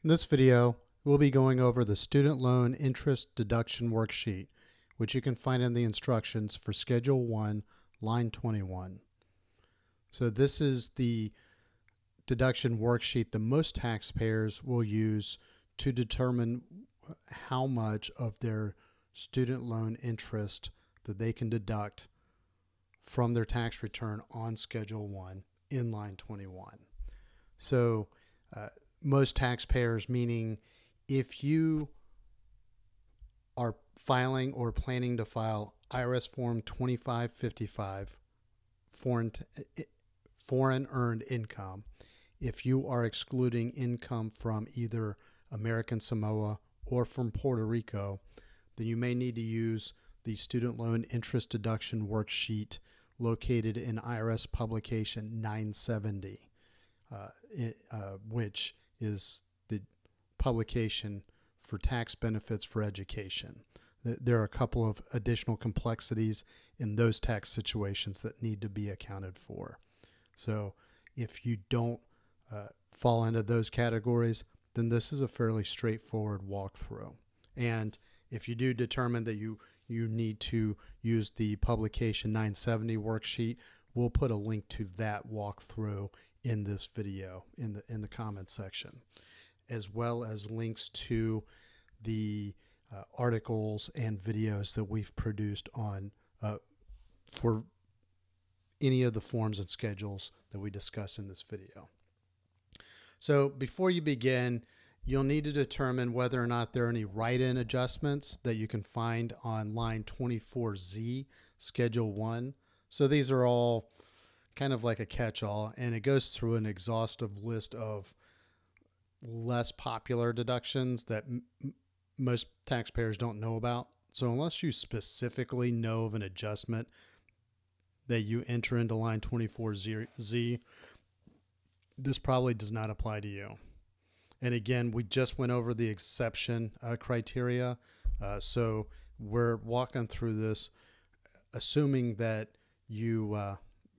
In this video, we'll be going over the Student Loan Interest Deduction Worksheet, which you can find in the instructions for Schedule 1, line 21. So this is the deduction worksheet that most taxpayers will use to determine how much of their student loan interest that they can deduct from their tax return on Schedule 1 in line 21. So most taxpayers, meaning if you are filing or planning to file IRS Form 2555, foreign earned income, if you are excluding income from either American Samoa or from Puerto Rico, then you may need to use the Student Loan Interest Deduction Worksheet located in IRS Publication 970, which is the publication for tax benefits for education. There are a couple of additional complexities in those tax situations that need to be accounted for. So if you don't fall into those categories, then this is a fairly straightforward walkthrough. And if you do determine that you need to use the Publication 970 worksheet, we'll put a link to that walkthrough in this video in the comments section, as well as links to the articles and videos that we've produced on for any of the forms and schedules that we discuss in this video. So before you begin, you'll need to determine whether or not there are any write-in adjustments that you can find on line 24Z, Schedule 1. So these are all kind of like a catch-all, and it goes through an exhaustive list of less popular deductions that most taxpayers don't know about. So unless you specifically know of an adjustment that you enter into line 24Z, this probably does not apply to you. And again, we just went over the exception criteria. So we're walking through this assuming that you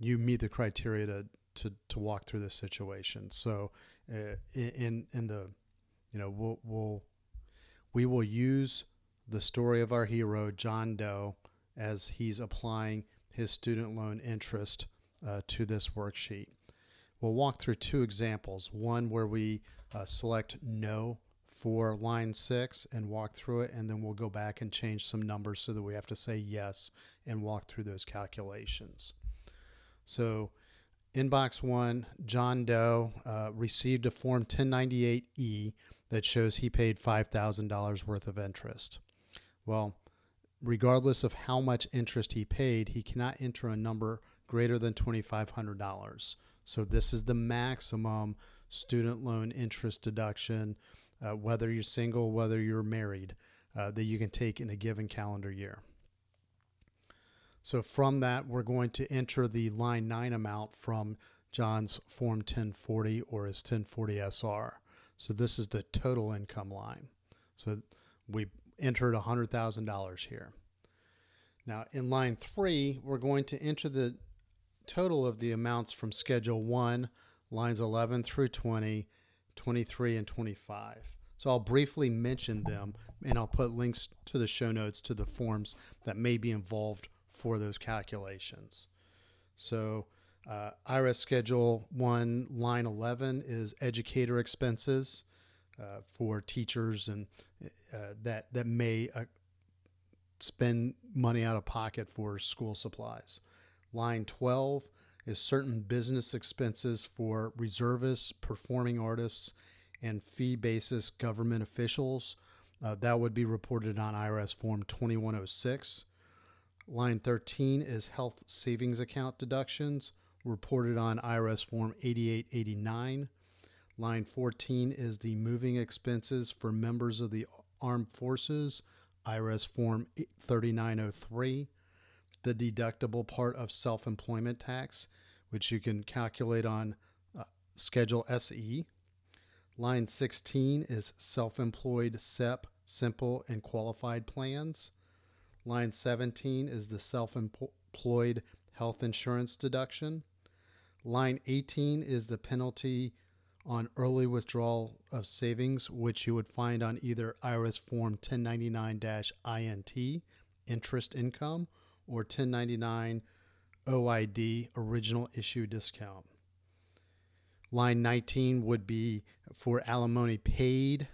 meet the criteria to walk through this situation. So in the, we will use the story of our hero, John Doe, as he's applying his student loan interest to this worksheet. We'll walk through two examples, one where we select no for line 6 and walk through it, and then we'll go back and change some numbers so that we have to say yes and walk through those calculations. So in box 1, John Doe received a Form 1098E that shows he paid $5,000 worth of interest. Well, regardless of how much interest he paid, he cannot enter a number greater than $2,500. So this is the maximum student loan interest deduction, whether you're single, whether you're married, that you can take in a given calendar year. So from that, we're going to enter the line 9 amount from John's Form 1040 or his 1040 SR. So this is the total income line. So we entered $100,000 here. Now in line 3, we're going to enter the total of the amounts from Schedule 1, lines 11 through 20, 23, and 25. So I'll briefly mention them, and I'll put links to the show notes to the forms that may be involved for those calculations. So IRS Schedule 1, line 11 is educator expenses for teachers and that may spend money out of pocket for school supplies. Line 12 is certain business expenses for reservists, performing artists, and fee-basis government officials. That would be reported on IRS Form 2106. Line 13 is health savings account deductions, reported on IRS Form 8889. Line 14 is the moving expenses for members of the armed forces, IRS Form 3903. The deductible part of self-employment tax, which you can calculate on Schedule SE. Line 16 is self-employed SEP, simple and qualified plans. Line 17 is the self-employed health insurance deduction. Line 18 is the penalty on early withdrawal of savings, which you would find on either IRS Form 1099-INT, interest income, or 1099 OID, original issue discount. Line 19 would be for alimony paid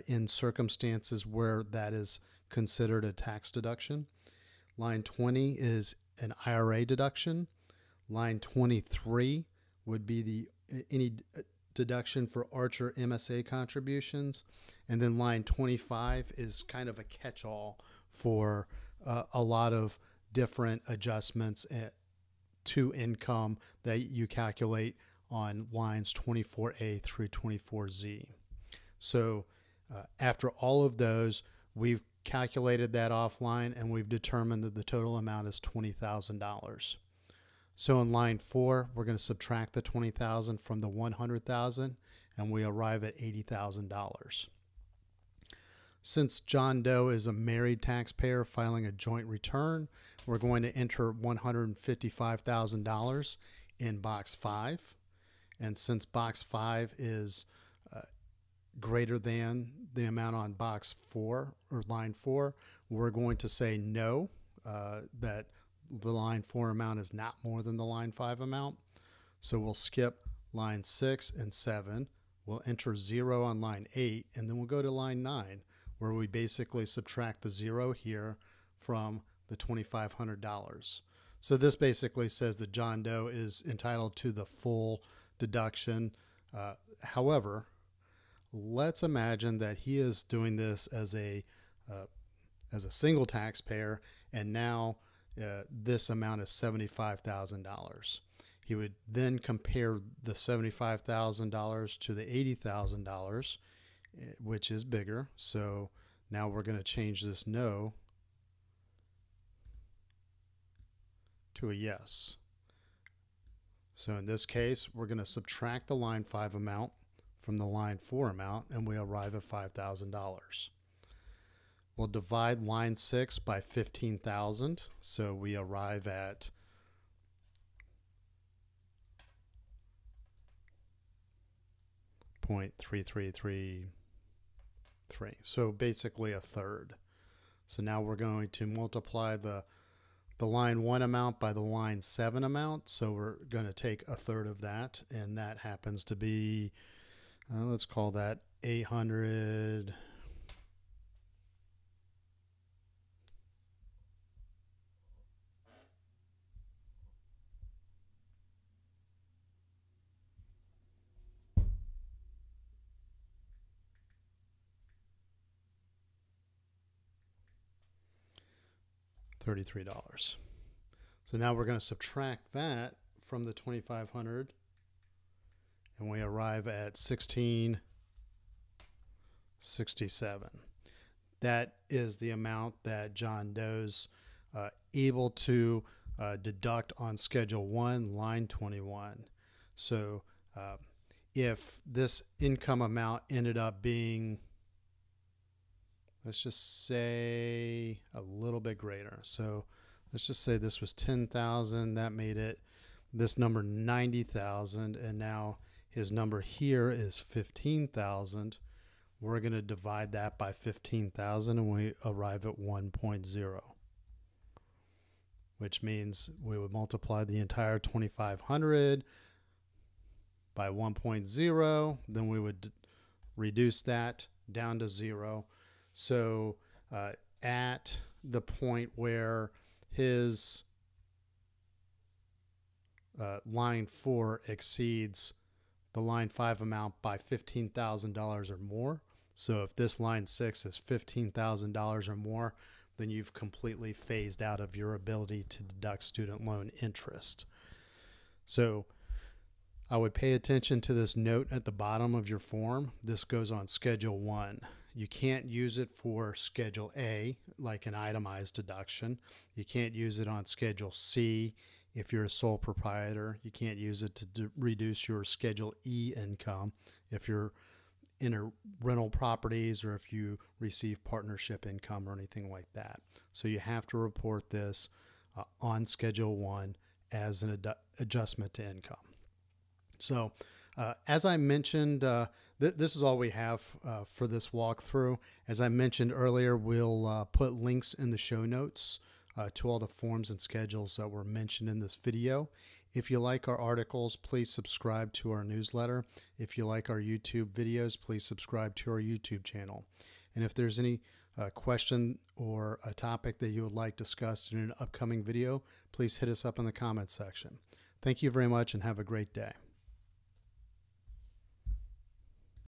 in circumstances where that is considered a tax deduction. Line 20 is an IRA deduction. Line 23 would be any deduction for Archer MSA contributions. And then line 25 is kind of a catch-all for a lot of different adjustments to income that you calculate on lines 24A through 24Z. So after all of those, we've calculated that offline and we've determined that the total amount is $20,000. So in line 4, we're going to subtract the $20,000 from the $100,000 and we arrive at $80,000. Since John Doe is a married taxpayer filing a joint return, we're going to enter $155,000 in box 5. And since box 5 is greater than the amount on box 4 or line 4, we're going to say no, that the line 4 amount is not more than the line 5 amount. So we'll skip line 6 and 7. We'll enter 0 on line 8, and then we'll go to line 9, where we basically subtract the 0 here from the $2,500. So this basically says that John Doe is entitled to the full deduction. However, let's imagine that he is doing this as a single taxpayer, and now this amount is $75,000. He would then compare the $75,000 to the $80,000, which is bigger. So now we're going to change this no to a yes. So in this case, we're going to subtract the line 5 amount from the line 4 amount, and we arrive at $5,000. We'll divide line 6 by 15,000, so we arrive at .3333. So basically a third. So now we're going to multiply the line 1 amount by the line 7 amount. So we're going to take a third of that, and that happens to be, let's call that 800. $33. So now we're going to subtract that from the 2,500, and we arrive at 1,667. That is the amount that John Doe's able to deduct on Schedule 1, line 21. So if this income amount ended up being, let's just say, a little bit greater. So let's just say this was 10,000. That made it this number 90,000, and now his number here is 15,000. We're going to divide that by 15,000, and we arrive at 1.0, which means we would multiply the entire 2,500 by 1.0. Then we would reduce that down to 0. So at the point where his line 4 exceeds the line 5 amount by $15,000 or more, so if this line 6 is $15,000 or more, then you've completely phased out of your ability to deduct student loan interest. So I would pay attention to this note at the bottom of your form. This goes on Schedule 1. You can't use it for Schedule A, like an itemized deduction. You can't use it on Schedule C if you're a sole proprietor. You can't use it to reduce your Schedule E income if you're in a rental properties or if you receive partnership income or anything like that. So you have to report this on Schedule 1 as an adjustment to income. So As I mentioned, this is all we have for this walkthrough. As I mentioned earlier, we'll put links in the show notes to all the forms and schedules that were mentioned in this video. If you like our articles, please subscribe to our newsletter. If you like our YouTube videos, please subscribe to our YouTube channel. And if there's any question or a topic that you would like discussed in an upcoming video, please hit us up in the comments section. Thank you very much and have a great day.